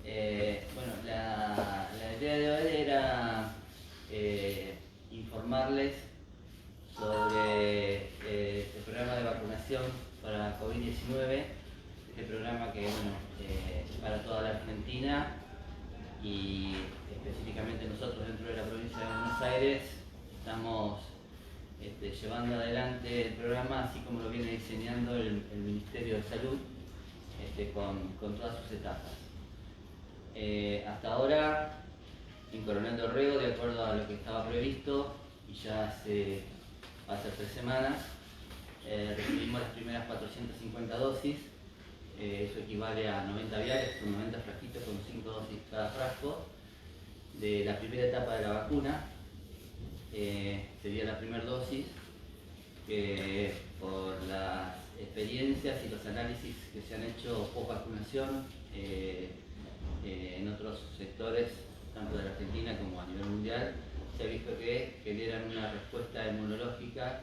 Bueno, la idea de hoy era informarles sobre el programa de vacunación para COVID-19, este programa que es para toda la Argentina y específicamente nosotros dentro de la provincia de Buenos Aires estamos llevando adelante el programa así como lo viene diseñando el Ministerio de Salud con todas sus etapas. Hasta ahora, en Coronel Dorrego, de acuerdo a lo que estaba previsto, y ya hace 3 semanas, recibimos las primeras 450 dosis. Eso equivale a 90 viales, son 90 frasquitos con 5 dosis cada frasco, de la primera etapa de la vacuna. Sería la primera dosis, que por las experiencias y los análisis que se han hecho post vacunación en otros sectores, tanto de la Argentina como a nivel mundial, se ha visto que generan una respuesta inmunológica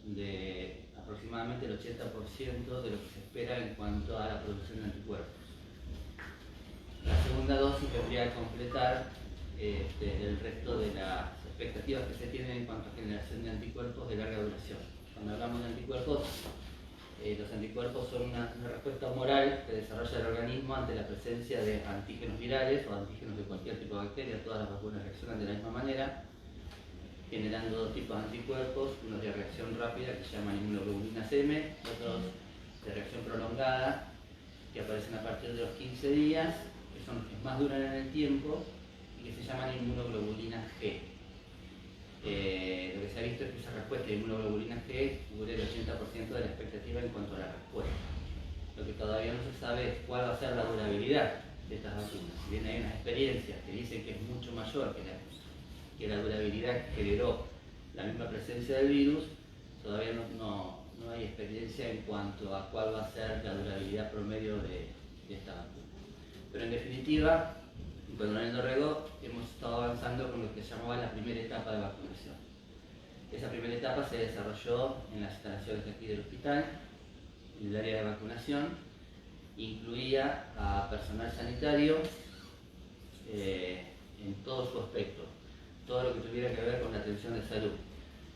de aproximadamente el 80% de lo que se espera en cuanto a la producción de anticuerpos. La segunda dosis debería completar el resto de las expectativas que se tienen en cuanto a generación de anticuerpos de larga duración. Cuando hablamos de anticuerpos, los anticuerpos son una respuesta humoral que desarrolla el organismo ante la presencia de antígenos virales o antígenos de cualquier tipo de bacteria. Todas las vacunas reaccionan de la misma manera, generando dos tipos de anticuerpos, unos de reacción rápida que se llaman inmunoglobulinas M, otros de reacción prolongada que aparecen a partir de los 15 días, que son los que más duran en el tiempo y que se llaman inmunoglobulinas G. Lo que se ha visto es que esa respuesta de inmunoglobulinas G cubre el 80% de la expectativa en cuanto a la respuesta. Lo que todavía no se sabe es cuál va a ser la durabilidad de estas vacunas. Si bien hay unas experiencias que dicen que es mucho mayor que la durabilidad que generó la misma presencia del virus, todavía no hay experiencia en cuanto a cuál va a ser la durabilidad promedio de esta vacuna. Pero en definitiva, en Coronel Dorrego hemos estado avanzando con lo que se llamaba la primera etapa de vacunación. Esa primera etapa se desarrolló en las instalaciones de aquí del hospital, en el área de vacunación, incluía a personal sanitario en todo su aspecto, todo lo que tuviera que ver con la atención de salud.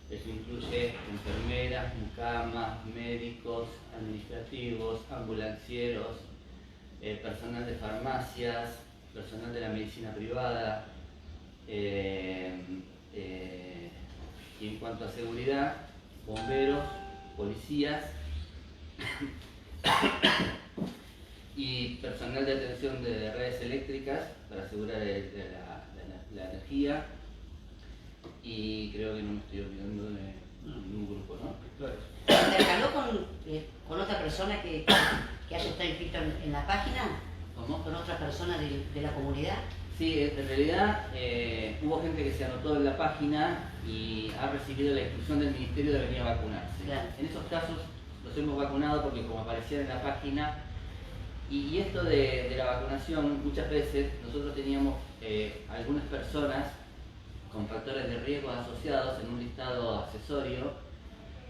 Eso incluye enfermeras, mucamas, médicos, administrativos, ambulancieros, personal de farmacias, personal de la medicina privada, y en cuanto a seguridad, bomberos, policías y personal de atención de redes eléctricas para asegurar la energía, y creo que no me estoy olvidando de ningún grupo, ¿no? ¿Se intercaló con otra persona que haya estado inscrito en la página? ¿Cómo? ¿Con otra persona de la comunidad? Sí, en realidad hubo gente que se anotó en la página y ha recibido la instrucción del Ministerio de venir a vacunarse. Claro. En esos casos los hemos vacunado porque como aparecía en la página, y esto de la vacunación, muchas veces nosotros teníamos algunas personas con factores de riesgo asociados en un listado accesorio,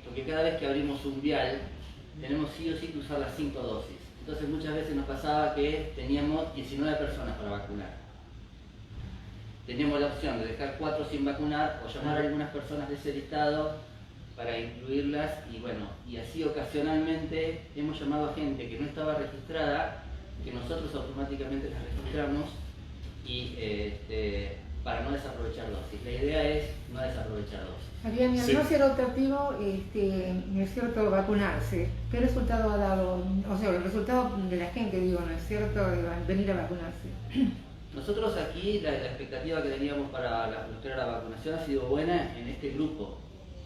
porque cada vez que abrimos un vial tenemos sí o sí que usar las 5 dosis. Entonces muchas veces nos pasaba que teníamos 19 personas para vacunar. Teníamos la opción de dejar 4 sin vacunar o llamar a algunas personas de ese listado para incluirlas, y bueno, y así ocasionalmente hemos llamado a gente que no estaba registrada, que nosotros automáticamente las registramos y para no desaprovechar dosis. La idea es no desaprovechar dosis. Adrián, al no ser optativo, no es cierto, vacunarse, ¿qué resultado ha dado? O sea, el resultado de la gente, digo, ¿no es cierto?, de venir a vacunarse. Nosotros aquí la expectativa que teníamos para lo que era la vacunación ha sido buena en este grupo,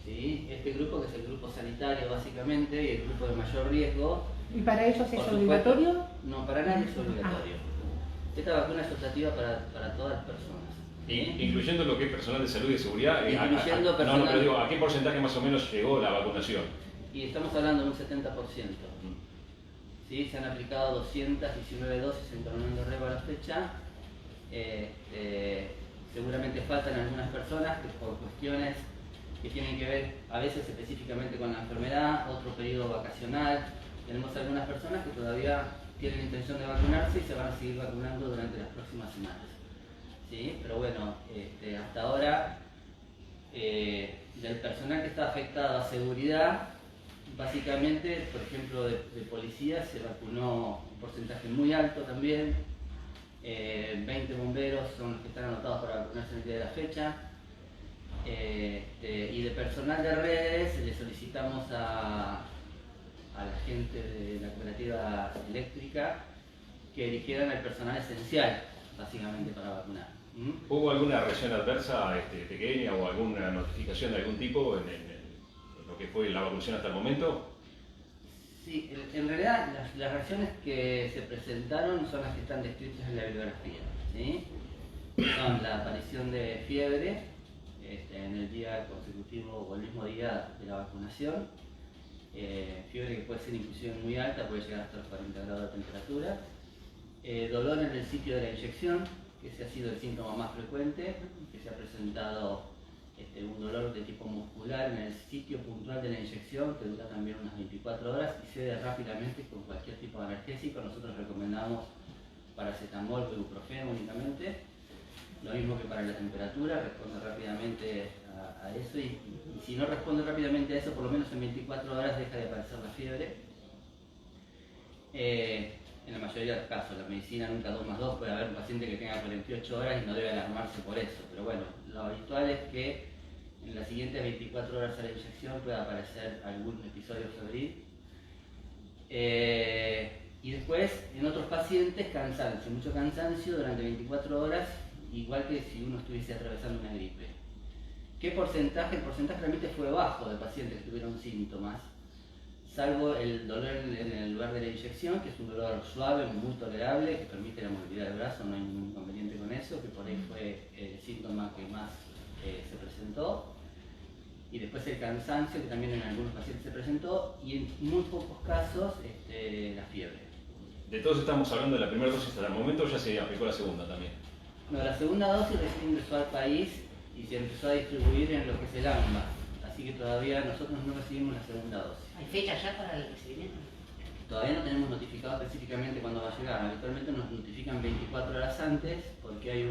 ¿sí? Este grupo que es el grupo sanitario básicamente y el grupo de mayor riesgo. ¿Y para ellos es Por obligatorio? supuesto, no, para nadie es obligatorio. Esta vacuna es optativa para todas las personas. ¿Sí? Incluyendo lo que es personal de salud y de seguridad. Incluyendo personal... No, pero digo, ¿a qué porcentaje más o menos llegó la vacunación? Y estamos hablando de un 70%. ¿Sí? Se han aplicado 219 dosis en Coronel Dorrego a la fecha. Seguramente faltan algunas personas que por cuestiones que tienen que ver a veces específicamente con la enfermedad, otro periodo vacacional. Tenemos algunas personas que todavía tienen intención de vacunarse y se van a seguir vacunando durante las próximas semanas. ¿Sí? Pero bueno, hasta ahora del personal que está afectado a seguridad, básicamente, por ejemplo, de policía se vacunó un porcentaje muy alto también. 20 bomberos son los que están anotados para vacunarse en el día de la fecha. Y de personal de redes le solicitamos a la gente de la cooperativa eléctrica que eligieran el personal esencial, básicamente, para vacunar. ¿Hubo alguna reacción adversa pequeña o alguna notificación de algún tipo en lo que fue la vacunación hasta el momento? Sí, en realidad las reacciones que se presentaron son las que están descritas en la bibliografía, ¿sí? Son la aparición de fiebre en el día consecutivo o el mismo día de la vacunación, fiebre que puede ser inclusive muy alta, puede llegar hasta los 40 grados de temperatura, dolor en el sitio de la inyección, que ese ha sido el síntoma más frecuente, que se ha presentado un dolor de tipo muscular en el sitio puntual de la inyección, que dura también unas 24 horas y cede rápidamente con cualquier tipo de analgésico. Nosotros recomendamos paracetamol o ibuprofeno únicamente. Lo mismo que para la temperatura, responde rápidamente a eso y si no responde rápidamente a eso, por lo menos en 24 horas deja de aparecer la fiebre. En la mayoría de los casos, la medicina nunca 2 más 2, puede haber un paciente que tenga 48 horas y no debe alarmarse por eso, pero bueno, lo habitual es que en las siguientes 24 horas a la inyección pueda aparecer algún episodio febril. Y después, en otros pacientes, cansancio, mucho cansancio durante 24 horas, igual que si uno estuviese atravesando una gripe. ¿Qué porcentaje? El porcentaje realmente fue bajo de pacientes que tuvieron síntomas, salvo el dolor en el lugar de la inyección, que es un dolor suave, muy tolerable, que permite la movilidad del brazo, no hay ningún inconveniente con eso, que por ahí fue el síntoma que más se presentó. Y después el cansancio, que también en algunos pacientes se presentó, y en muy pocos casos la fiebre. De todos estamos hablando de la primera dosis hasta el momento, ya se aplicó la segunda también. No, la segunda dosis recién ingresó al país y se empezó a distribuir en lo que es el AMBA, así que todavía nosotros no recibimos la segunda dosis. ¿Hay fecha ya para el recibimiento? Todavía no tenemos notificado específicamente cuándo va a llegar. Habitualmente nos notifican 24 horas antes porque hay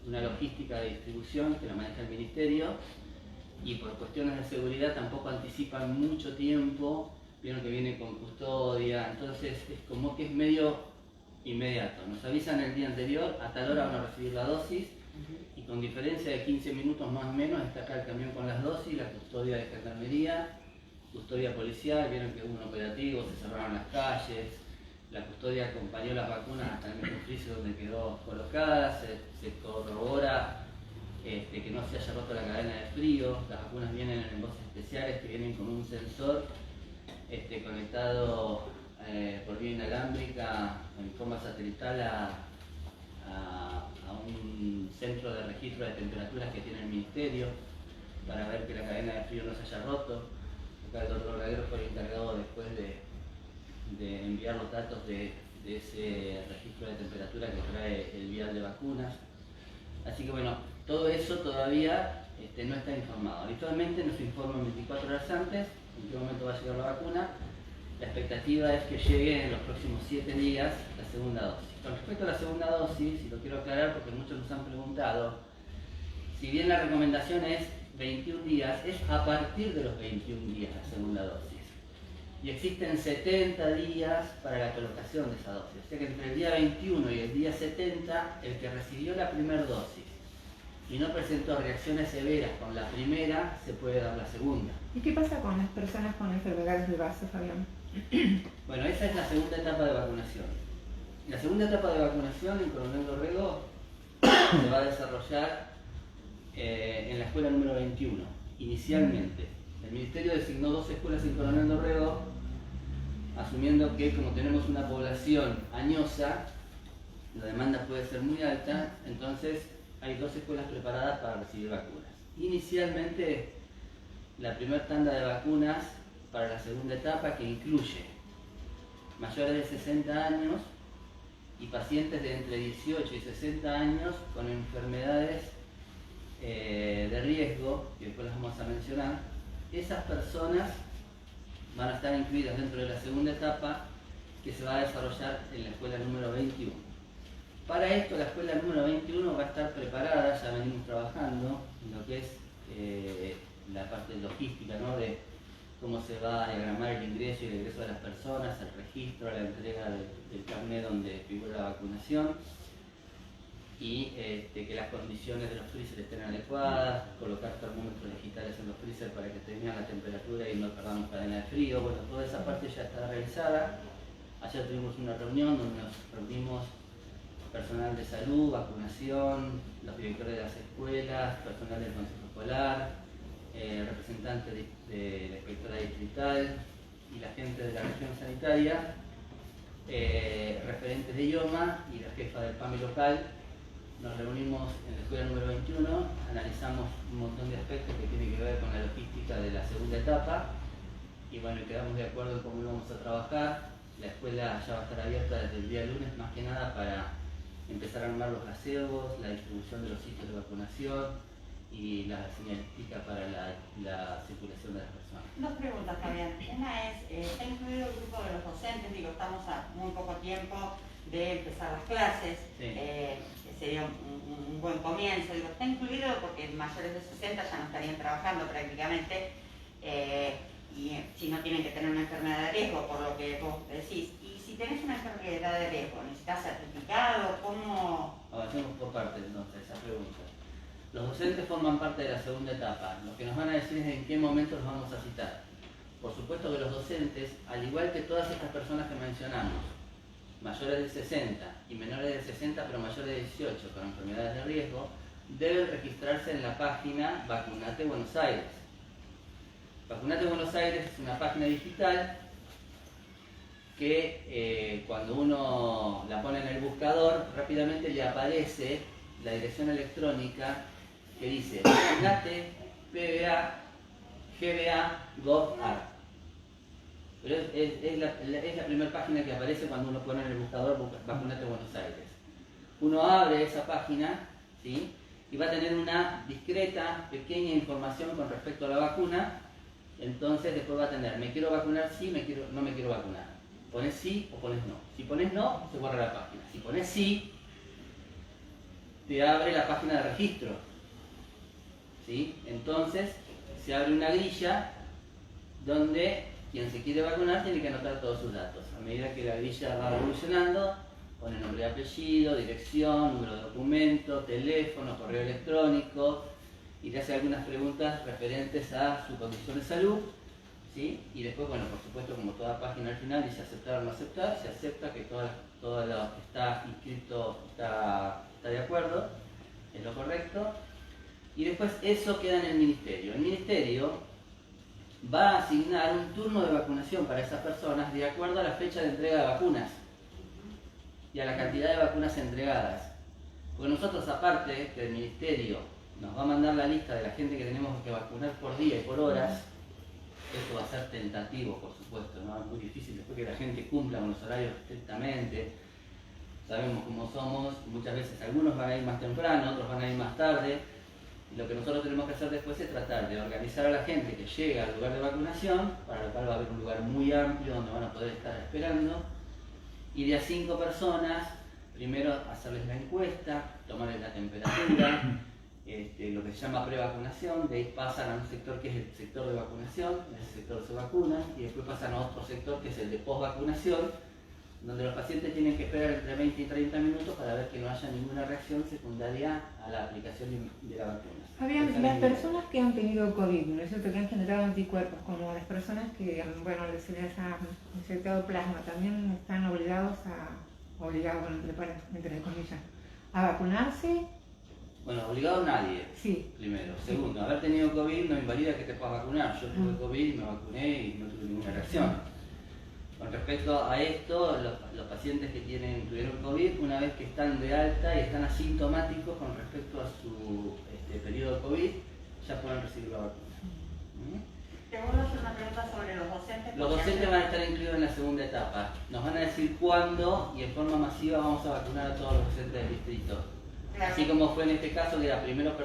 una logística de distribución que la maneja el ministerio y por cuestiones de seguridad tampoco anticipan mucho tiempo. Vieron que viene con custodia, entonces es como que es medio inmediato. Nos avisan el día anterior, a tal hora van a recibir la dosis y con diferencia de 15 minutos más o menos está acá el camión con las dosis, la custodia de gendarmería, custodia policial, vieron que hubo un operativo, se cerraron las calles, la custodia acompañó las vacunas hasta el metrofricio donde quedó colocada, se corrobora que no se haya roto la cadena de frío, las vacunas vienen en envases especiales que vienen con un sensor conectado por vía inalámbrica en forma satelital a un centro de registro de temperaturas que tiene el ministerio para ver que la cadena de frío no se haya roto. Acá el doctor Gradero fue el encargado después de enviar los datos de ese registro de temperatura que trae el vial de vacunas. Así que bueno, todo eso todavía no está informado. Habitualmente nos informan 24 horas antes en qué momento va a llegar la vacuna. La expectativa es que llegue en los próximos 7 días la segunda dosis. Con respecto a la segunda dosis, y lo quiero aclarar porque muchos nos han preguntado, si bien la recomendación es 21 días, es a partir de los 21 días la segunda dosis. Y existen 70 días para la colocación de esa dosis. O sea que entre el día 21 y el día 70, el que recibió la primera dosis y no presentó reacciones severas con la primera, se puede dar la segunda. ¿Y qué pasa con las personas con enfermedades de base, Fabián? Bueno, esa es la segunda etapa de vacunación. La segunda etapa de vacunación en Coronel Dorrego se va a desarrollar en la escuela número 21, inicialmente. El Ministerio designó 2 escuelas en Coronel Dorrego, asumiendo que como tenemos una población añosa, la demanda puede ser muy alta, entonces hay 2 escuelas preparadas para recibir vacunas. Inicialmente, la primera tanda de vacunas para la segunda etapa, que incluye mayores de 60 años y pacientes de entre 18 y 60 años con enfermedades de riesgo, que después las vamos a mencionar. Esas personas van a estar incluidas dentro de la segunda etapa que se va a desarrollar en la escuela número 21. Para esto, la escuela número 21 va a estar preparada, ya venimos trabajando en lo que es la parte logística, ¿no? De cómo se va a diagramar el ingreso y el egreso de las personas, el registro, la entrega del carnet donde figura la vacunación, y que las condiciones de los freezer estén adecuadas, colocar termómetros digitales en los freezer para que tengan la temperatura y no perdamos cadena de frío. Bueno, toda esa parte ya está realizada. Ayer tuvimos una reunión donde nos reunimos personal de salud, vacunación, los directores de las escuelas, personal del consejo escolar, representantes de la inspectora distrital y la gente de la región sanitaria, referentes de IOMA y la jefa del PAMI local. Nos reunimos en la escuela número 21, analizamos un montón de aspectos que tienen que ver con la logística de la segunda etapa y bueno, quedamos de acuerdo en cómo íbamos a trabajar. La escuela ya va a estar abierta desde el día lunes, más que nada para empezar a armar los gaseos, la distribución de los sitios de vacunación y la señalística para la circulación de las personas. Dos preguntas, Fabián. Una es, ¿está incluido el grupo de los docentes? Digo, estamos a muy poco tiempo de empezar las clases. Sí. Sería un buen comienzo. Digo, está incluido porque mayores de 60 ya no estarían trabajando prácticamente y si no tienen que tener una enfermedad de riesgo, por lo que vos decís. Y si tenés una enfermedad de riesgo, ¿necesitas certificado? ¿Cómo? Avancemos por partes entonces, esa pregunta. Los docentes forman parte de la segunda etapa. Lo que nos van a decir es en qué momento los vamos a citar. Por supuesto que los docentes, al igual que todas estas personas que mencionamos, mayores de 60 y menores de 60 pero mayores de 18 con enfermedades de riesgo, deben registrarse en la página Vacunate Buenos Aires. Vacunate Buenos Aires es una página digital que cuando uno la pone en el buscador rápidamente le aparece la dirección electrónica que dice Vacunate PBA GBA Gov.ar. Pero es la primera página que aparece cuando uno pone en el buscador Vacunate Buenos Aires. Uno abre esa página, ¿sí? Y va a tener una discreta, pequeña información con respecto a la vacuna. Entonces después va a tener, me quiero vacunar, sí, no me quiero vacunar. Pones sí o pones no. Si pones no, se borra la página. Si pones sí, te abre la página de registro, ¿sí? Entonces se abre una grilla donde quien se quiere vacunar tiene que anotar todos sus datos. A medida que la grilla va evolucionando, pone nombre y apellido, dirección, número de documento, teléfono, correo electrónico y le hace algunas preguntas referentes a su condición de salud, ¿sí? Y después, bueno, por supuesto, como toda página al final dice aceptar o no aceptar, se acepta que todo lo que está inscrito está de acuerdo, es lo correcto, y después eso queda en el ministerio. El ministerio va a asignar un turno de vacunación para esas personas de acuerdo a la fecha de entrega de vacunas y a la cantidad de vacunas entregadas. Porque nosotros, aparte que el ministerio nos va a mandar la lista de la gente que tenemos que vacunar por día y por horas, esto va a ser tentativo, por supuesto, ¿no? Es muy difícil después que la gente cumpla con los horarios estrictamente. Sabemos cómo somos, muchas veces algunos van a ir más temprano, otros van a ir más tarde. Y lo que nosotros tenemos que hacer después es tratar de organizar a la gente que llega al lugar de vacunación, para lo cual va a haber un lugar muy amplio donde van a poder estar esperando, y de a 5 personas, primero hacerles la encuesta, tomarles la temperatura, lo que se llama prevacunación, de ahí pasan a un sector que es el sector de vacunación, en ese sector se vacunan, y después pasan a otro sector que es el de posvacunación, donde los pacientes tienen que esperar entre 20 y 30 minutos para ver que no haya ninguna reacción secundaria a la aplicación de la vacuna. Fabián, las personas que han tenido COVID, ¿no es cierto?, que han generado anticuerpos, como las personas que, bueno, se les ha inyectado plasma, también están obligados, entre comillas, a vacunarse. Bueno, obligado nadie, Sí. primero. Segundo, haber tenido COVID no invalida que te puedas vacunar. Yo tuve COVID y me vacuné y no tuve ninguna reacción. Con respecto a esto, los pacientes que tuvieron COVID, una vez que están de alta y están asintomáticos con respecto a su periodo de COVID, ya pueden recibir la vacuna. Te vuelvo a hacer una pregunta sobre los docentes. Los docentes van a estar incluidos en la segunda etapa. Nos van a decir cuándo y en forma masiva vamos a vacunar a todos los docentes del distrito. Claro. Así como fue en este caso que era primero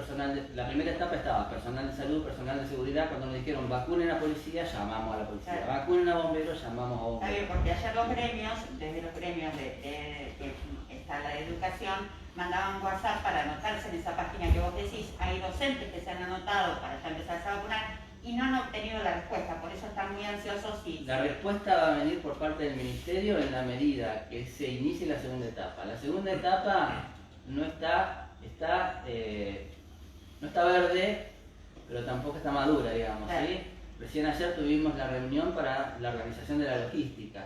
la primera etapa estaba personal de salud, personal de seguridad. Cuando nos dijeron vacunen a policía, llamamos a la policía. Claro. Vacunen a bomberos, llamamos a Está bien, bomberos. porque ayer los gremios, desde los gremios que está la de educación, mandaban WhatsApp para anotarse en esa página que vos decís. Hay docentes que se han anotado para ya empezar a vacunar y no han obtenido la respuesta, por eso están muy ansiosos y... La respuesta va a venir por parte del Ministerio en la medida que se inicie la segunda etapa. La segunda etapa no está verde, pero tampoco está madura, digamos, ¿sí? Recién ayer tuvimos la reunión para la organización de la logística.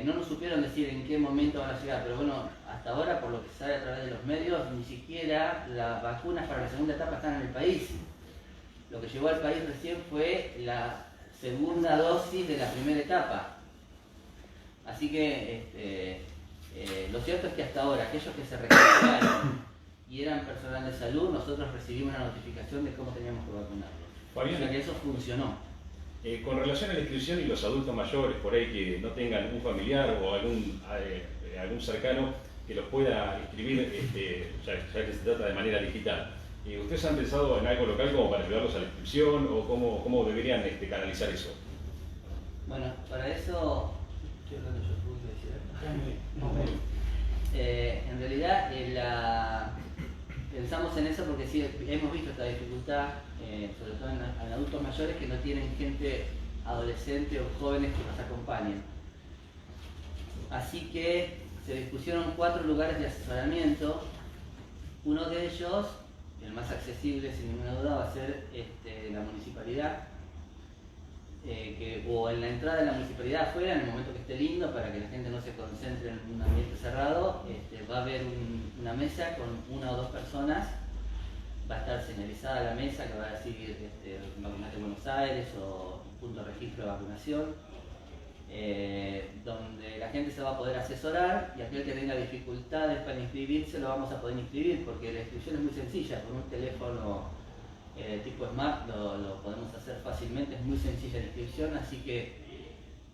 No nos supieron decir en qué momento van a llegar, pero bueno, hasta ahora, por lo que se sabe a través de los medios, ni siquiera las vacunas para la segunda etapa están en el país. Lo que llegó al país recién fue la segunda dosis de la primera etapa. Así que lo cierto es que hasta ahora, aquellos que se registraron y eran personal de salud, nosotros recibimos una notificación de cómo teníamos que vacunarlos. Fabián, O sea que eso funcionó. con relación a la inscripción y los adultos mayores, por ahí que no tengan un familiar o algún cercano que los pueda inscribir, ya que se trata de manera digital. ¿Ustedes han pensado en algo local como para ayudarlos a la inscripción o cómo deberían canalizar eso? Bueno, para eso... Estoy hablando yo, ¿puedo decir? En realidad pensamos en eso porque sí, hemos visto esta dificultad, sobre todo en adultos mayores que no tienen gente adolescente o jóvenes que los acompañen. Así que se dispusieron 4 lugares de asesoramiento. Uno de ellos, el más accesible sin ninguna duda, va a ser la municipalidad, o en la entrada de la municipalidad afuera, en el momento que esté lindo, para que la gente no se concentre en un ambiente cerrado. Va a haber una mesa con 1 o 2 personas, va a estar señalizada la mesa que va a decir Vacunate Buenos Aires o punto de registro de vacunación, donde la gente se va a poder asesorar, y aquel que tenga dificultades para inscribirse lo vamos a poder inscribir, porque la inscripción es muy sencilla. Con un teléfono tipo Smart lo podemos hacer fácilmente, es muy sencilla la inscripción, así que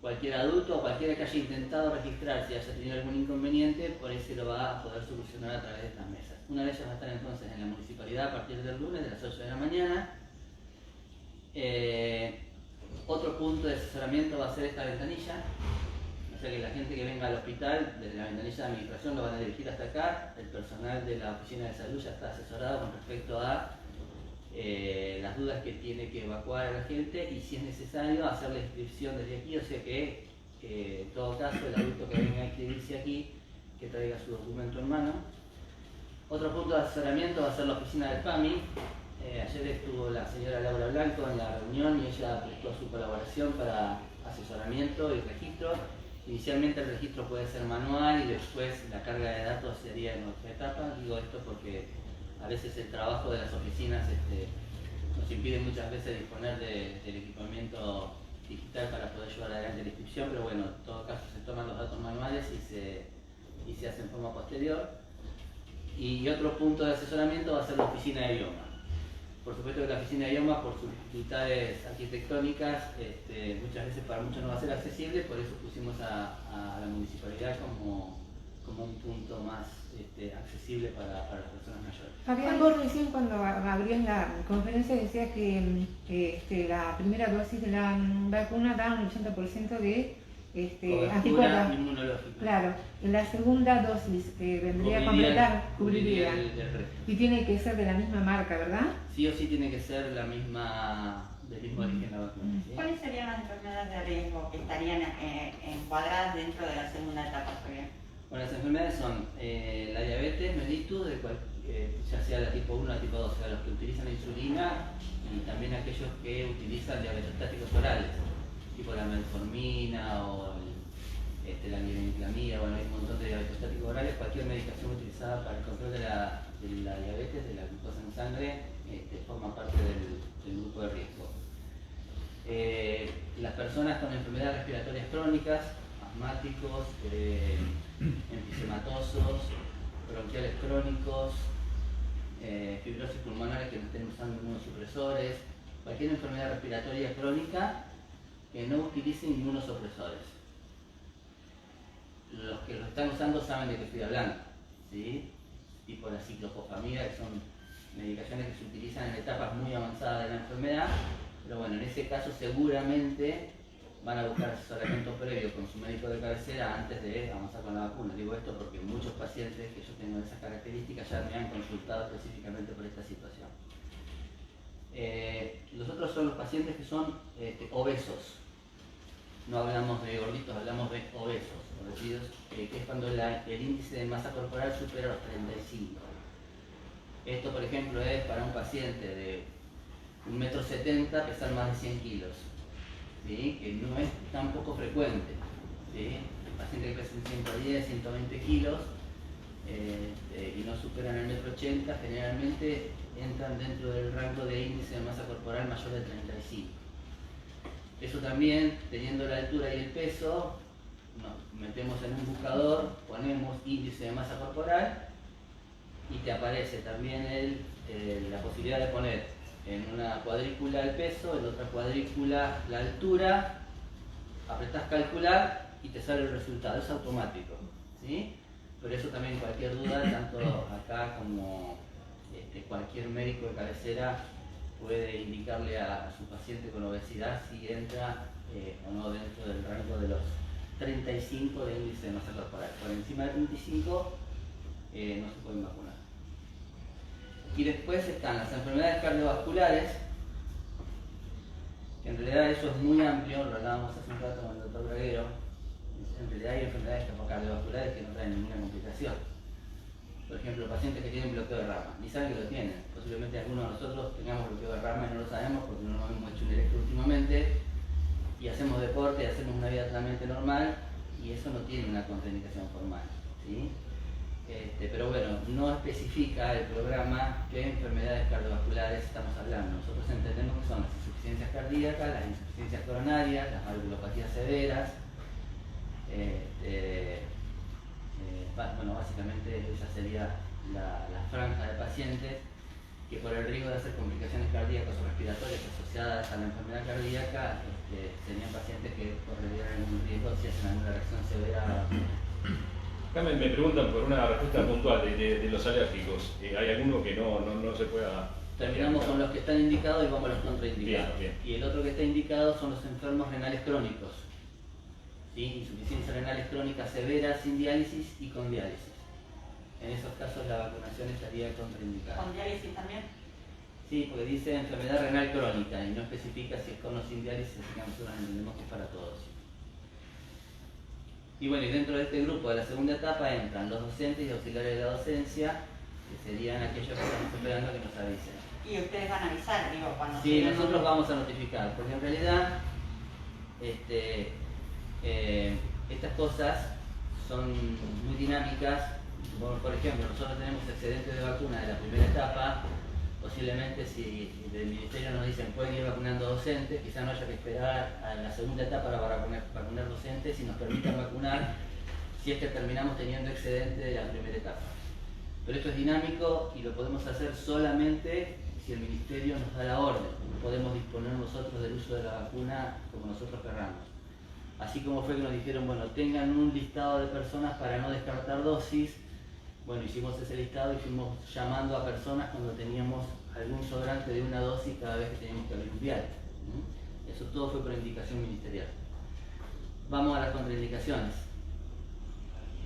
cualquier adulto o cualquiera que haya intentado registrarse y haya tenido algún inconveniente, por ahí se lo va a poder solucionar a través de estas mesas. Una de ellas va a estar entonces en la municipalidad a partir del lunes de las 8 de la mañana. Otro punto de asesoramiento va a ser esta ventanilla, o sea que la gente que venga al hospital, desde la ventanilla de administración lo van a dirigir hasta acá. El personal de la oficina de salud ya está asesorado con respecto a las dudas que tiene que evacuar a la gente y, si es necesario, hacer la inscripción desde aquí. O sea que en todo caso el adulto que venga a inscribirse aquí, que traiga su documento en mano. Otro punto de asesoramiento va a ser la oficina del PAMI. Ayer estuvo la señora Laura Blanco en la reunión y ella prestó su colaboración para asesoramiento y registro. Inicialmente el registro puede ser manual y después la carga de datos sería en otra etapa. Digo esto porque a veces el trabajo de las oficinas nos impide muchas veces disponer del equipamiento digital para poder llevar adelante la inscripción, pero bueno, en todo caso se toman los datos manuales y se hace en forma posterior. Y otro punto de asesoramiento va a ser la oficina de idioma. Por supuesto que la oficina de idioma, por sus dificultades arquitectónicas, muchas veces para muchos no va a ser accesible, por eso pusimos a la municipalidad como un punto más accesible para las personas mayores. Fabián, vos recién cuando abrías la conferencia decías que la primera dosis de la vacuna da un 80% de anticuerpos. Inmunológica. Claro, la segunda dosis vendría a completar, cubriría. El resto. Y tiene que ser de la misma marca, ¿verdad? Sí o sí tiene que ser del mismo origen la vacuna. ¿Sí? ¿Cuáles serían las enfermedades de riesgo que estarían encuadradas dentro de la segunda etapa, Fabián? Bueno, las enfermedades son la diabetes mellitus, ya sea la tipo 1 o la tipo 2, o sea, los que utilizan la insulina, y también aquellos que utilizan diabetostáticos orales, tipo la metformina o la glibenclamida. Bueno, hay un montón de diabetostáticos orales. Cualquier medicación utilizada para el control de la diabetes, de la glucosa en sangre, forma parte del grupo de riesgo. Las personas con enfermedades respiratorias crónicas, asmáticos, enfisematosos, bronquiales crónicos, fibrosis pulmonares que no estén usando inmunosupresores, cualquier enfermedad respiratoria crónica que no utilice inmunosupresores. Los que lo están usando saben de qué estoy hablando, ¿sí? tipo la ciclopofamida, que son medicaciones que se utilizan en etapas muy avanzadas de la enfermedad, pero bueno, en ese caso seguramente van a buscar asesoramiento previo con su médico de cabecera antes de avanzar con la vacuna. Digo esto porque muchos pacientes que yo tengo de esas características ya me han consultado específicamente por esta situación. Los otros son los pacientes que son obesos. No hablamos de gorditos, hablamos de obesos, que es cuando el índice de masa corporal supera los 35. Esto, por ejemplo, es para un paciente de 1,70 m pesar más de 100 kilos, ¿sí? Que no es tan poco frecuente, ¿sí? Pacientes que pesan 110, 120 kilos y no superan el 1,80 m, generalmente entran dentro del rango de índice de masa corporal mayor de 35. Eso también, teniendo la altura y el peso, nos metemos en un buscador, ponemos índice de masa corporal y te aparece también la posibilidad de poner en una cuadrícula el peso, en otra cuadrícula la altura, apretás calcular y te sale el resultado, es automático, ¿sí? Por eso también cualquier duda, tanto acá como cualquier médico de cabecera puede indicarle a su paciente con obesidad si entra o no dentro del rango de los 35 de índice de masa corporal. Por encima de 35 no se pueden vacunar. Y después están las enfermedades cardiovasculares, que en realidad eso es muy amplio, lo hablábamos hace un rato con el doctor Braguero. En realidad hay enfermedades cardiovasculares que no traen ninguna complicación. Por ejemplo, pacientes que tienen bloqueo de rama, ni saben que lo tienen. Posiblemente algunos de nosotros tengamos bloqueo de rama y no lo sabemos porque no nos hemos hecho un electro últimamente y hacemos deporte y hacemos una vida totalmente normal y eso no tiene una contraindicación formal, ¿sí? Pero bueno, no especifica el programa qué enfermedades cardiovasculares estamos hablando. Nosotros entendemos que son las insuficiencias cardíacas, las insuficiencias coronarias, las valvulopatías severas. Bueno, básicamente esa sería la franja de pacientes que por el riesgo de hacer complicaciones cardíacas o respiratorias asociadas a la enfermedad cardíaca serían pacientes que correrían algún riesgo si hacen alguna reacción severa a la vacuna. Acá me preguntan por una respuesta puntual de los alérgicos. ¿Hay alguno que no se pueda...? Terminamos con los que están indicados y vamos a los contraindicados. Bien. Y el otro que está indicado son los enfermos renales crónicos. ¿Sí? Insuficiencias renales crónicas severas sin diálisis y con diálisis. En esos casos la vacunación estaría contraindicada. ¿Con diálisis también? Sí, porque dice enfermedad renal crónica y no especifica si es con o sin diálisis, así que nosotros entendemos que es para todos. Y bueno, y dentro de este grupo de la segunda etapa entran los docentes y auxiliares de la docencia, que serían aquellos que estamos esperando que nos avisen. Y ustedes van a avisar, digo, cuando... Sí, nosotros vamos a notificar, porque en realidad estas cosas son muy dinámicas. Por ejemplo, nosotros tenemos excedentes de vacuna de la primera etapa. Posiblemente si del ministerio nos dicen pueden ir vacunando docentes, quizás no haya que esperar a la segunda etapa para vacunar docentes y nos permitan vacunar si es que terminamos teniendo excedente de la primera etapa. Pero esto es dinámico y lo podemos hacer solamente si el ministerio nos da la orden. No podemos disponer nosotros del uso de la vacuna como nosotros querramos. Así como fue que nos dijeron, bueno, tengan un listado de personas para no descartar dosis. Bueno, hicimos ese listado y fuimos llamando a personas cuando teníamos algún sobrante de una dosis cada vez que teníamos que abrir un vial. Eso todo fue por indicación ministerial. Vamos a las contraindicaciones.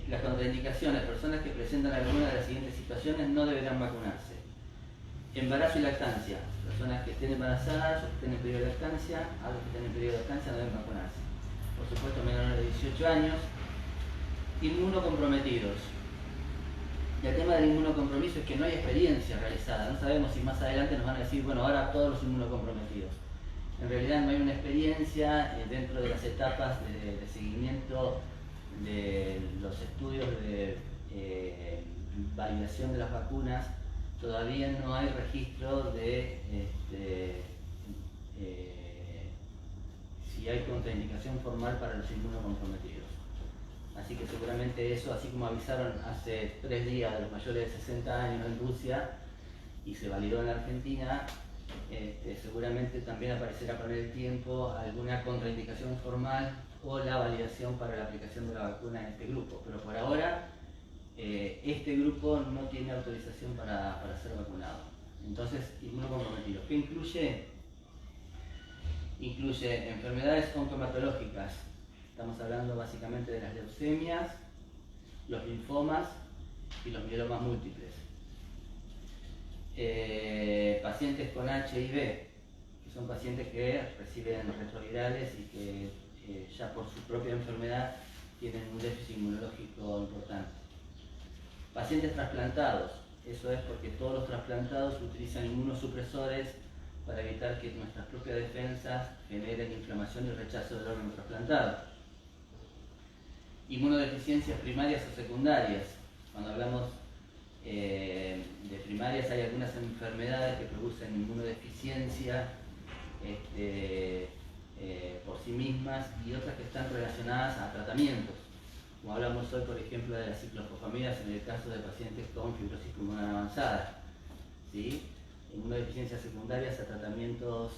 Las contraindicaciones, personas que presentan alguna de las siguientes situaciones no deberán vacunarse. Embarazo y lactancia. Personas que estén embarazadas o que estén en periodo de lactancia, a los que estén en periodo de lactancia no deben vacunarse. Por supuesto, menores de 18 años. Inmunocomprometidos. Y el tema del inmunocompromiso es que no hay experiencia realizada. No sabemos si más adelante nos van a decir, bueno, ahora todos los inmunocomprometidos. En realidad no hay una experiencia dentro de las etapas de seguimiento de los estudios de validación de las vacunas. Todavía no hay registro de si hay contraindicación formal para los inmunocomprometidos. Así que seguramente eso, así como avisaron hace 3 días de los mayores de 60 años en Rusia y se validó en la Argentina, seguramente también aparecerá con el tiempo alguna contraindicación formal o la validación para la aplicación de la vacuna en este grupo. Pero por ahora este grupo no tiene autorización para ser vacunado. Entonces, inmunocomprometido. ¿Qué incluye? Incluye enfermedades oncohematológicas. Estamos hablando básicamente de las leucemias, los linfomas y los mielomas múltiples. Pacientes con HIV, que son pacientes que reciben retrovirales y que ya por su propia enfermedad tienen un déficit inmunológico importante. Pacientes trasplantados, eso es porque todos los trasplantados utilizan inmunosupresores para evitar que nuestras propias defensas generen inflamación y rechazo del órgano trasplantado. Inmunodeficiencias primarias o secundarias. Cuando hablamos de primarias hay algunas enfermedades que producen inmunodeficiencia por sí mismas y otras que están relacionadas a tratamientos. Como hablamos hoy, por ejemplo, de las ciclofosfamidas en el caso de pacientes con fibrosis pulmonar avanzada. ¿Sí? Inmunodeficiencias secundarias a tratamientos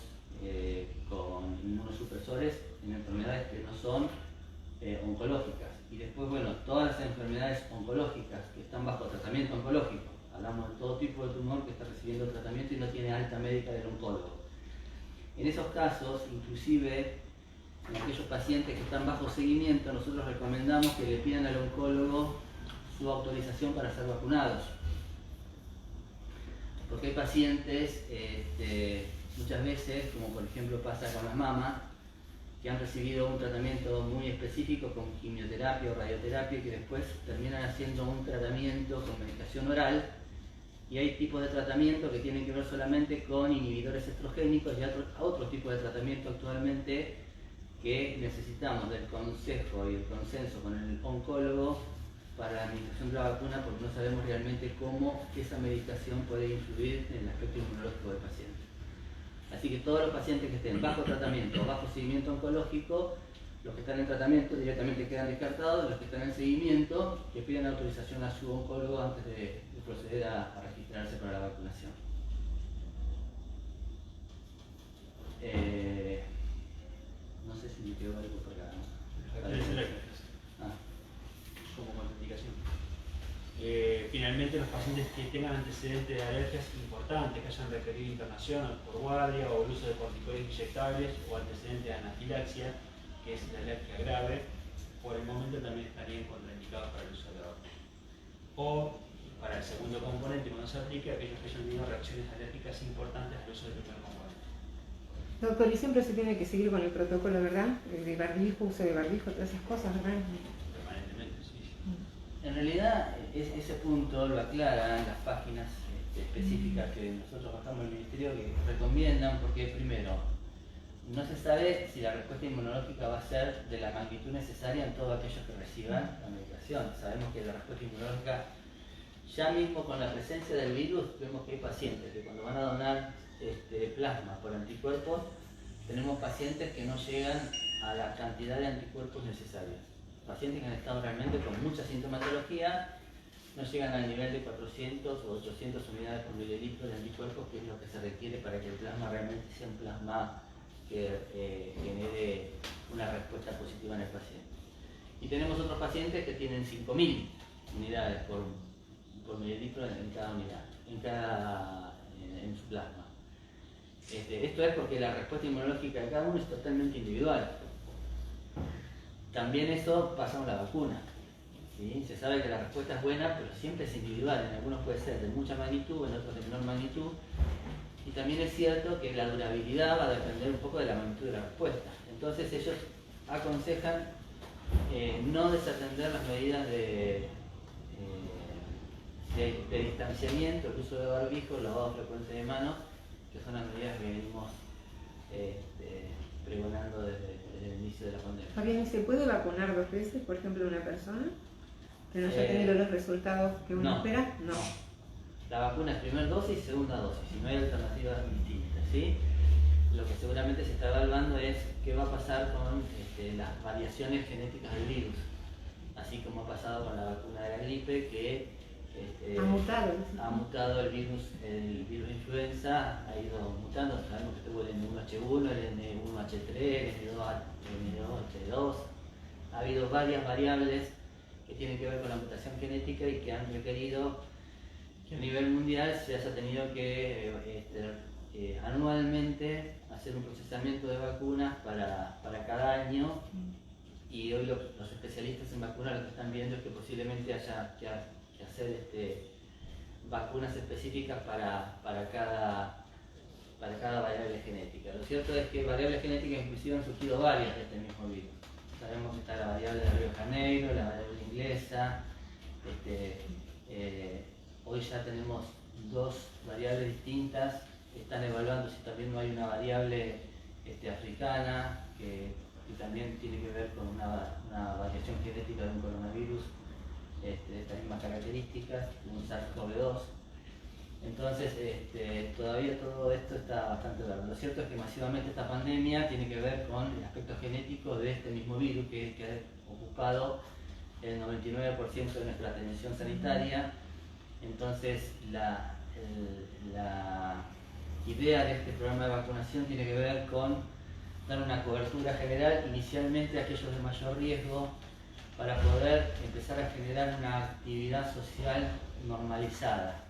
con inmunosupresores en enfermedades que no son oncológicas. Y después, bueno, todas las enfermedades oncológicas que están bajo tratamiento oncológico. Hablamos de todo tipo de tumor que está recibiendo tratamiento y no tiene alta médica del oncólogo. En esos casos, inclusive en aquellos pacientes que están bajo seguimiento, nosotros recomendamos que le pidan al oncólogo su autorización para ser vacunados. Porque hay pacientes, muchas veces, como por ejemplo pasa con las mamas, que han recibido un tratamiento muy específico con quimioterapia o radioterapia y que después terminan haciendo un tratamiento con medicación oral. Y hay tipos de tratamiento que tienen que ver solamente con inhibidores estrogénicos y otros tipos de tratamiento actualmente que necesitamos del consejo y el consenso con el oncólogo para la administración de la vacuna, porque no sabemos realmente cómo esa medicación puede influir en el aspecto inmunológico del paciente. Así que todos los pacientes que estén bajo tratamiento o bajo seguimiento oncológico, los que están en tratamiento directamente quedan descartados, los que están en seguimiento, que pidan autorización a su oncólogo antes de proceder a registrarse para la vacunación. No sé si me quedó algo por acá. Como contraindicación. Finalmente, los pacientes que tengan antecedentes de alergias importantes, que hayan requerido internación por guardia o el uso de corticoides inyectables o antecedentes de anafilaxia, que es la alergia grave, por el momento también estarían contraindicados para el uso de la vacuna. O, para el segundo componente, cuando se aplique, aquellos que hayan tenido reacciones alérgicas importantes al uso del primer componente. Doctor, y siempre se tiene que seguir con el protocolo, ¿verdad? De barbijo, uso de barbijo, todas esas cosas, ¿verdad? Permanentemente, sí. En realidad, ese punto lo aclaran las páginas específicas que nosotros bajamos en el Ministerio que recomiendan, porque primero, no se sabe si la respuesta inmunológica va a ser de la magnitud necesaria en todos aquellos que reciban la medicación. Sabemos que la respuesta inmunológica, ya mismo con la presencia del virus, vemos que hay pacientes que cuando van a donar plasma por anticuerpos, tenemos pacientes que no llegan a la cantidad de anticuerpos necesarios. Pacientes que han estado realmente con mucha sintomatología no llegan al nivel de 400 o 800 unidades por mililitro de anticuerpos, que es lo que se requiere para que el plasma realmente sea un plasma que genere una respuesta positiva en el paciente. Y tenemos otros pacientes que tienen 5.000 unidades por mililitro en cada unidad, en su plasma. Esto es porque la respuesta inmunológica de cada uno es totalmente individual. También eso pasa con la vacuna. ¿Sí? Se sabe que la respuesta es buena, pero siempre es individual. En algunos puede ser de mucha magnitud, en otros de menor magnitud. Y también es cierto que la durabilidad va a depender un poco de la magnitud de la respuesta. Entonces ellos aconsejan no desatender las medidas de distanciamiento, el uso de barbijo, el lavado frecuente de manos, que son las medidas que venimos pregonando desde el inicio de la pandemia. Fabián, ¿se puede vacunar 2 veces, por ejemplo, una persona que no haya tenido los resultados que uno espera? No. La vacuna es primera dosis y segunda dosis, y no hay alternativas distintas, ¿sí? Lo que seguramente se está evaluando es qué va a pasar con las variaciones genéticas del virus, así como ha pasado con la vacuna de la gripe, que ha mutado el virus influenza, ha ido mutando. Sabemos que tuvo el N1H1, el N1H3, el N2H2, ha habido varias variables que tienen que ver con la mutación genética y que han requerido que a nivel mundial se haya tenido que anualmente hacer un procesamiento de vacunas para cada año, y hoy los especialistas en vacunas lo que están viendo es que posiblemente haya que hacer vacunas específicas para cada variable genética. Lo cierto es que variables genéticas inclusive han surgido varias de este mismo virus. Sabemos que está la variable de Río de Janeiro, la variable inglesa, hoy ya tenemos 2 variables distintas, están evaluando si también no hay una variable africana que también tiene que ver con una variación genética de un coronavirus de estas mismas características, un SARS-CoV-2. Entonces, todavía todo esto está bastante verde. Lo cierto es que masivamente esta pandemia tiene que ver con el aspecto genético de este mismo virus que ha ocupado el 99% de nuestra atención sanitaria. Entonces, la idea de este programa de vacunación tiene que ver con dar una cobertura general inicialmente a aquellos de mayor riesgo para poder empezar a generar una actividad social normalizada,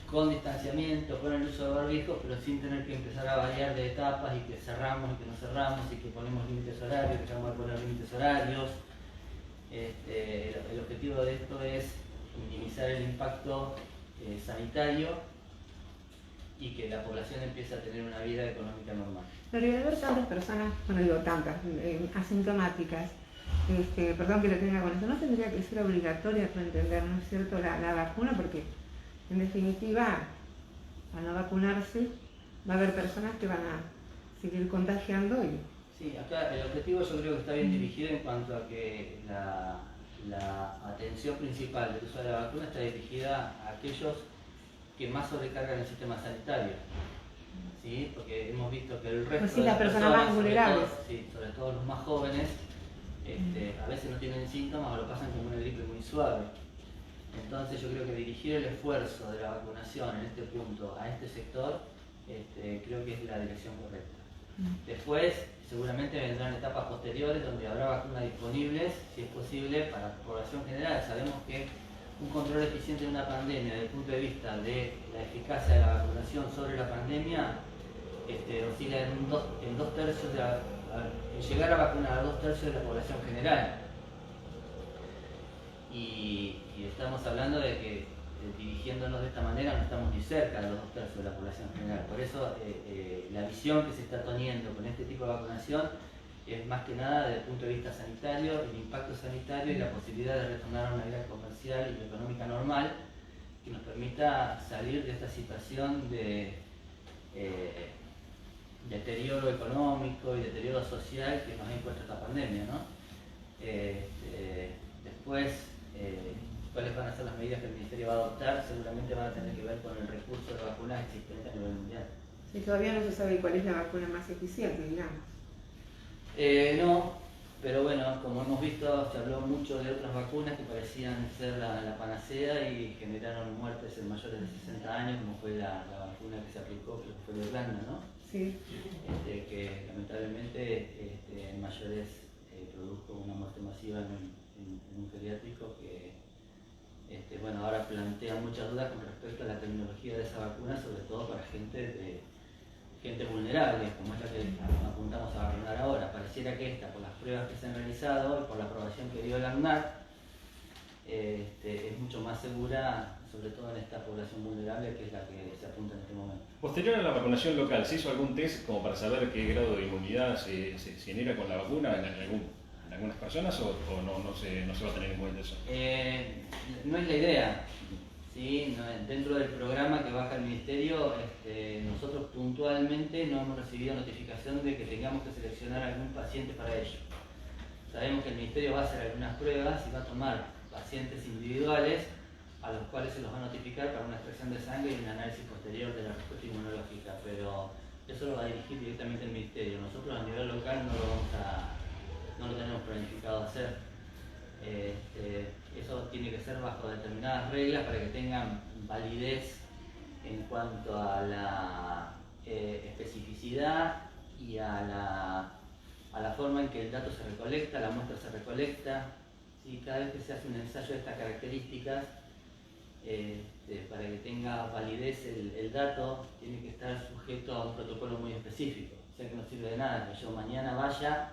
con distanciamiento, con el uso de barbijos, pero sin tener que empezar a variar de etapas y que cerramos y que no cerramos y que ponemos límites horarios, que vamos a poner límites horarios. El objetivo de esto es minimizar el impacto sanitario y que la población empiece a tener una vida económica normal. Pero al haber tantas personas, bueno digo tantas, asintomáticas, perdón que lo tenga con eso, ¿no tendría que ser obligatoria para entender, ¿no es cierto?, la vacuna? Porque en definitiva, al no vacunarse, va a haber personas que van a seguir contagiando y... Sí, acá el objetivo yo creo que está bien dirigido en cuanto a que la atención principal del uso de la vacuna está dirigida a aquellos que más sobrecargan el sistema sanitario, ¿sí? Porque hemos visto que el resto pues sí, de las personas más vulnerables, sobre todo los más jóvenes, a veces no tienen síntomas o lo pasan como una gripe muy suave. Entonces yo creo que dirigir el esfuerzo de la vacunación en este punto a este sector, creo que es la dirección correcta. Después seguramente vendrán etapas posteriores donde habrá vacunas disponibles, si es posible, para la población general. Sabemos que un control eficiente de una pandemia desde el punto de vista de la eficacia de la vacunación sobre la pandemia oscila en 2/3 en llegar a vacunar a 2/3 de la población general. Y estamos hablando de que dirigiéndonos de esta manera no estamos ni cerca de los 2/3 de la población general. Por eso la visión que se está teniendo con este tipo de vacunación es más que nada desde el punto de vista sanitario, el impacto sanitario y la posibilidad de retornar a una vida comercial y económica normal que nos permita salir de esta situación de deterioro económico y deterioro social que nos ha impuesto esta pandemia, ¿no? Después, cuáles van a ser las medidas que el Ministerio va a adoptar, seguramente van a tener que ver con el recurso de vacunas existente a nivel mundial. Sí, todavía no se sabe cuál es la vacuna más eficiente, digamos. No, pero bueno, como hemos visto, se habló mucho de otras vacunas que parecían ser la panacea y generaron muertes en mayores de 60 años, como fue la vacuna que se aplicó, que fue de Irlanda, ¿no? Sí. Que lamentablemente en mayores produjo una muerte masiva en un geriátrico que bueno, ahora plantea muchas dudas con respecto a la tecnología de esa vacuna, sobre todo para gente vulnerable, como es la que apuntamos a vacunar ahora. Pareciera que esta, por las pruebas que se han realizado y por la aprobación que dio el ANMAT, es mucho más segura, sobre todo en esta población vulnerable, que es la que se apunta en este momento. Posterior a la vacunación local, ¿se hizo algún test como para saber qué grado de inmunidad se genera con la vacuna en algunas personas o no se va a tener en cuenta eso? No es la idea. ¿Sí? Dentro del programa que baja el Ministerio, nosotros puntualmente no hemos recibido notificación de que tengamos que seleccionar algún paciente para ello. Sabemos que el Ministerio va a hacer algunas pruebas y va a tomar pacientes individuales a los cuales se los va a notificar para una extracción de sangre y un análisis posterior de la respuesta inmunológica, pero eso lo va a dirigir directamente el Ministerio. Nosotros a nivel local no lo tenemos planificado hacer. Eso tiene que ser bajo determinadas reglas para que tengan validez en cuanto a la especificidad y a la forma en que el dato se recolecta, la muestra se recolecta, ¿sí? Cada vez que se hace un ensayo de estas características, para que tenga validez el dato, tiene que estar sujeto a un protocolo muy específico. O sea que no sirve de nada que yo mañana vaya,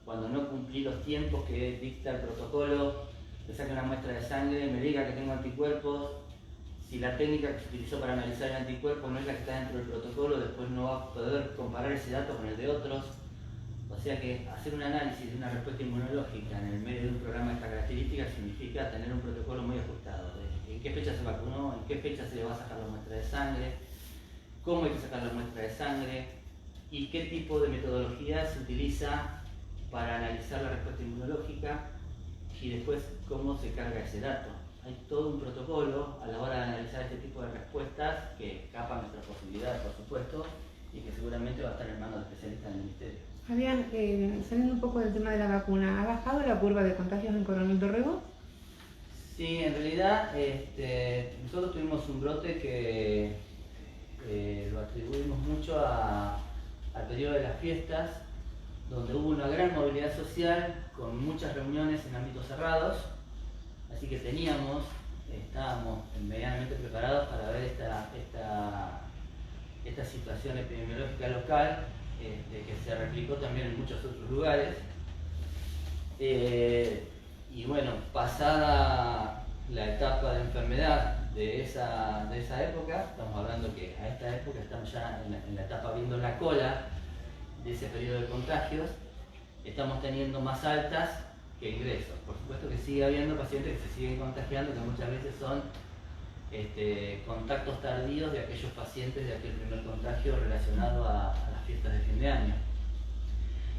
cuando no cumplí los tiempos que dicta el protocolo, le saque una muestra de sangre, me diga que tengo anticuerpos. Si la técnica que se utilizó para analizar el anticuerpo no es la que está dentro del protocolo, después no va a poder comparar ese dato con el de otros. O sea que hacer un análisis de una respuesta inmunológica en el medio de un programa de estas características significa tener un protocolo muy ajustado. ¿En qué fecha se vacunó? ¿En qué fecha se le va a sacar la muestra de sangre? ¿Cómo hay que sacar la muestra de sangre? ¿Y qué tipo de metodología se utiliza para analizar la respuesta inmunológica? Y después, ¿cómo se carga ese dato? Hay todo un protocolo a la hora de analizar este tipo de respuestas que escapan nuestras posibilidades, por supuesto, y que seguramente va a estar en manos de especialistas del Ministerio. Fabián, saliendo un poco del tema de la vacuna, ¿ha bajado la curva de contagios en Coronel Dorrego? Sí, en realidad nosotros tuvimos un brote que lo atribuimos mucho al periodo de las fiestas, donde hubo una gran movilidad social con muchas reuniones en ámbitos cerrados, así que estábamos medianamente preparados para ver esta situación epidemiológica local, que se replicó también en muchos otros lugares. Y bueno, pasada la etapa de enfermedad de esa época, estamos hablando que a esta época estamos ya en la etapa viendo la cola de ese periodo de contagios, estamos teniendo más altas que ingresos. Por supuesto que sigue habiendo pacientes que se siguen contagiando, que muchas veces son contactos tardíos de aquellos pacientes de aquel primer contagio relacionado a las fiestas de fin de año.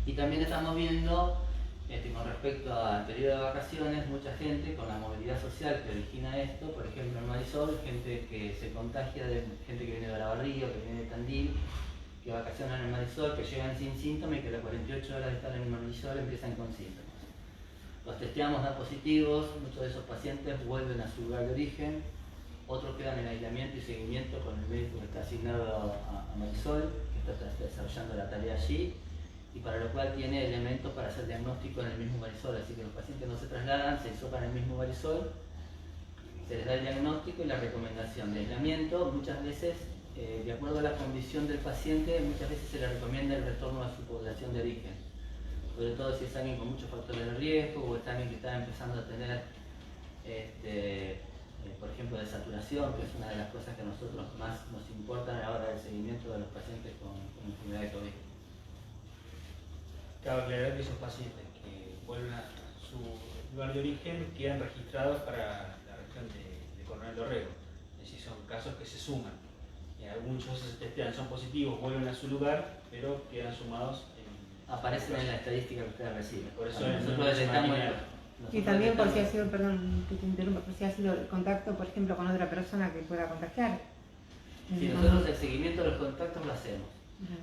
Y también estamos viendo, con respecto al periodo de vacaciones, mucha gente con la movilidad social que origina esto, por ejemplo en Marisol, gente que se contagia de gente que viene de Olavarría, que viene de Tandil, que vacacionan en Marisol, que llegan sin síntomas y que a las 48 horas de estar en Marisol empiezan con síntomas. Los testeamos, dan positivos, muchos de esos pacientes vuelven a su lugar de origen, otros quedan en aislamiento y seguimiento con el médico que está asignado a Marisol, que está desarrollando la tarea allí, y para lo cual tiene elementos para hacer diagnóstico en el mismo Marisol, así que los pacientes no se trasladan, se hisopan en el mismo Marisol, se les da el diagnóstico y la recomendación de aislamiento. Muchas veces, de acuerdo a la condición del paciente, muchas veces se le recomienda el retorno a su población de origen, sobre todo si es alguien con muchos factores de riesgo o es alguien que está empezando a tener, por ejemplo, de saturación, que es una de las cosas que a nosotros más nos importan a la hora del seguimiento de los pacientes con enfermedad de COVID. Cabe aclarar que esos pacientes que vuelven a su lugar de origen quedan registrados para la región de Coronel Dorrego. Es decir, son casos que se suman. Algunos se testean, son positivos, vuelven a su lugar, pero quedan sumados aparecen en la estadística que ustedes reciben. Por eso nosotros detectamos. Y también por si ha sido, perdón que te interrumpa, por si ha sido el contacto, por ejemplo, con otra persona que pueda contagiar. Sí, nosotros el seguimiento de los contactos lo hacemos.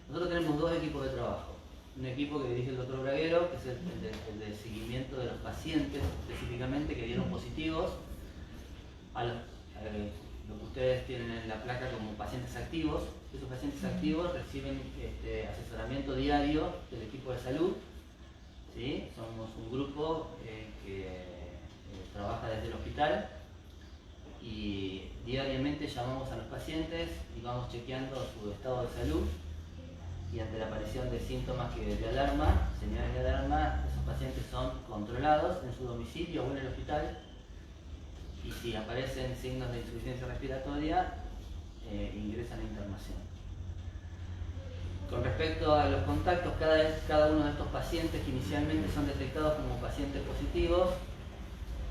Nosotros tenemos dos equipos de trabajo. Un equipo que dirige el doctor Braguero, que es el de seguimiento de los pacientes específicamente que dieron positivos, a lo que ustedes tienen en la placa como pacientes activos. Esos pacientes activos reciben asesoramiento diario del equipo de salud. ¿Sí? Somos un grupo que trabaja desde el hospital y diariamente llamamos a los pacientes y vamos chequeando su estado de salud, y ante la aparición de síntomas de alarma, señales de alarma, esos pacientes son controlados en su domicilio o en el hospital, y si aparecen signos de insuficiencia respiratoria, ingresan a internación. Con respecto a los contactos, cada uno de estos pacientes que inicialmente son detectados como pacientes positivos,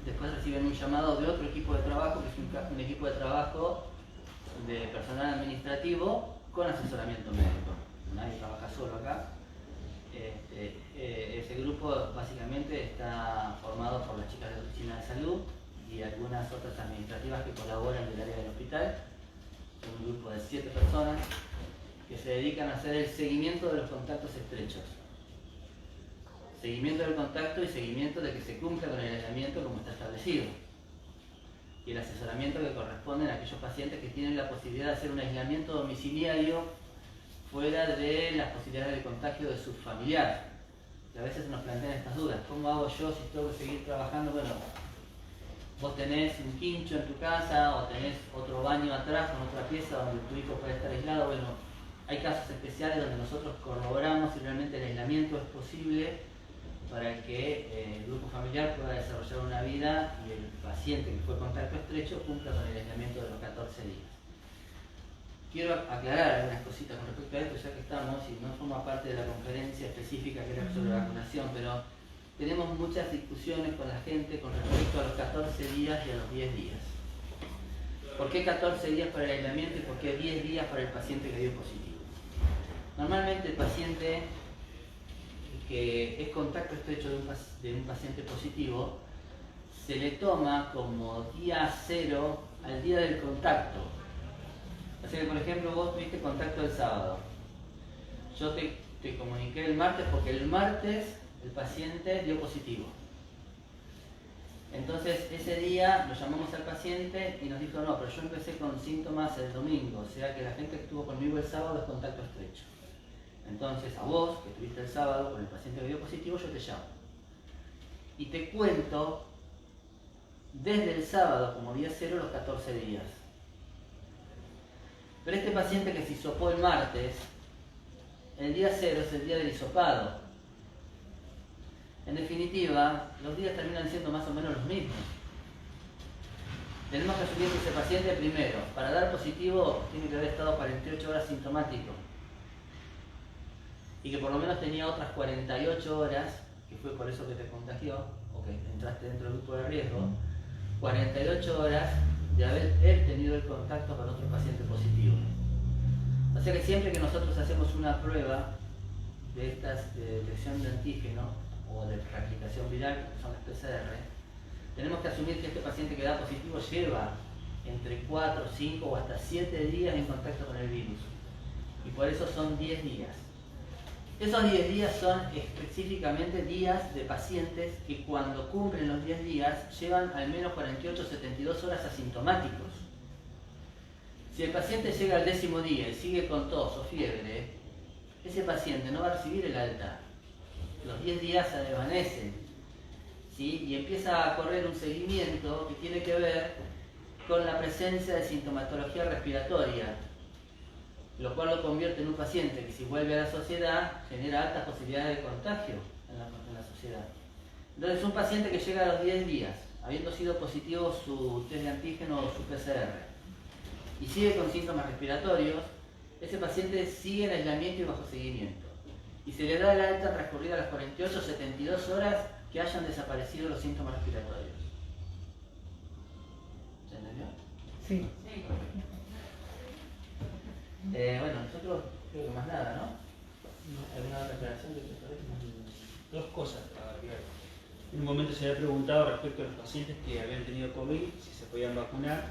después reciben un llamado de otro equipo de trabajo, que es un equipo de trabajo de personal administrativo con asesoramiento médico. Nadie trabaja solo acá. Ese grupo básicamente está formado por las chicas de la oficina de salud y algunas otras administrativas que colaboran del área del hospital. Es un grupo de 7 personas que se dedican a hacer el seguimiento de los contactos estrechos. Seguimiento del contacto y seguimiento de que se cumpla con el aislamiento como está establecido. Y el asesoramiento que corresponde a aquellos pacientes que tienen la posibilidad de hacer un aislamiento domiciliario fuera de las posibilidades de contagio de sus familiares. Y a veces nos plantean estas dudas. ¿Cómo hago yo si tengo que seguir trabajando? Bueno, vos tenés un quincho en tu casa o tenés otro baño atrás con otra pieza donde tu hijo puede estar aislado. Bueno, hay casos especiales donde nosotros corroboramos si realmente el aislamiento es posible para que el grupo familiar pueda desarrollar una vida y el paciente que fue contacto estrecho cumpla con el aislamiento de los 14 días. Quiero aclarar algunas cositas con respecto a esto, ya que estamos y no forma parte de la conferencia específica que era sobre la vacunación, pero tenemos muchas discusiones con la gente con respecto a los 14 días y a los 10 días. ¿Por qué 14 días para el aislamiento y por qué 10 días para el paciente que dio positivo? Normalmente el paciente que es contacto estrecho de un paciente positivo se le toma como día 0 al día del contacto. Así que, por ejemplo, vos tuviste contacto el sábado. Yo te comuniqué el martes porque el martes el paciente dio positivo. Entonces ese día lo llamamos al paciente y nos dijo, no, pero yo empecé con síntomas el domingo, o sea que la gente que estuvo conmigo el sábado es contacto estrecho. Entonces a vos, que estuviste el sábado con el paciente que dio positivo, yo te llamo. Y te cuento desde el sábado como día 0 los 14 días. Pero este paciente que se hisopó el martes, el día 0 es el día del hisopado. En definitiva, los días terminan siendo más o menos los mismos. Tenemos que asumir que ese paciente primero, para dar positivo, tiene que haber estado 48 horas sintomático. Y que por lo menos tenía otras 48 horas, que fue por eso que te contagió, o que entraste dentro del grupo de riesgo, 48 horas de haber él tenido el contacto con otro paciente positivo. O sea que siempre que nosotros hacemos una prueba de estas de detección de antígeno o de replicación viral, que son las PCR, tenemos que asumir que este paciente que da positivo lleva entre 4, 5 o hasta 7 días en contacto con el virus. Y por eso son 10 días. Esos 10 días son específicamente días de pacientes que cuando cumplen los 10 días llevan al menos 48 o 72 horas asintomáticos. Si el paciente llega al 10º día y sigue con tos o fiebre, ese paciente no va a recibir el alta. Los 10 días se desvanecen, ¿sí? Y empieza a correr un seguimiento que tiene que ver con la presencia de sintomatología respiratoria, lo cual lo convierte en un paciente que si vuelve a la sociedad genera altas posibilidades de contagio en la sociedad. Entonces un paciente que llega a los 10 días, habiendo sido positivo su test de antígeno o su PCR, y sigue con síntomas respiratorios, ese paciente sigue en aislamiento y bajo seguimiento. Y se le da el alta transcurrida las 48 o 72 horas que hayan desaparecido los síntomas respiratorios. ¿Se entendió? Sí. Sí. Bueno, nosotros creo que más nada, ¿no? ¿Alguna otra aclaración de esto? Dos cosas para agregar. En un momento se había preguntado respecto a los pacientes que habían tenido COVID, si se podían vacunar.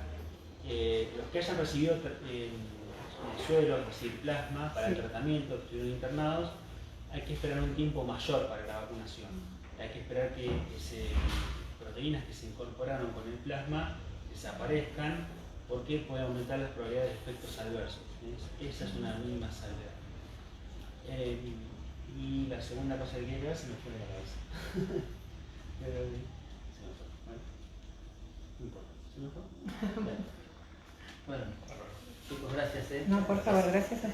Los que hayan recibido en el suelo, es decir, plasma para el tratamiento, que estuvieron internados, hay que esperar un tiempo mayor para la vacunación. Hay que esperar que esas proteínas que se incorporaron con el plasma desaparezcan, porque puede aumentar las probabilidades de efectos adversos. Esa es una mínima salvedad. Y la segunda cosa que quería ver se me fue de la cabeza. Pero se me fue. Bueno, no importa. ¿Se me fue? Bueno, chicos, gracias. No, por favor, gracias a ti.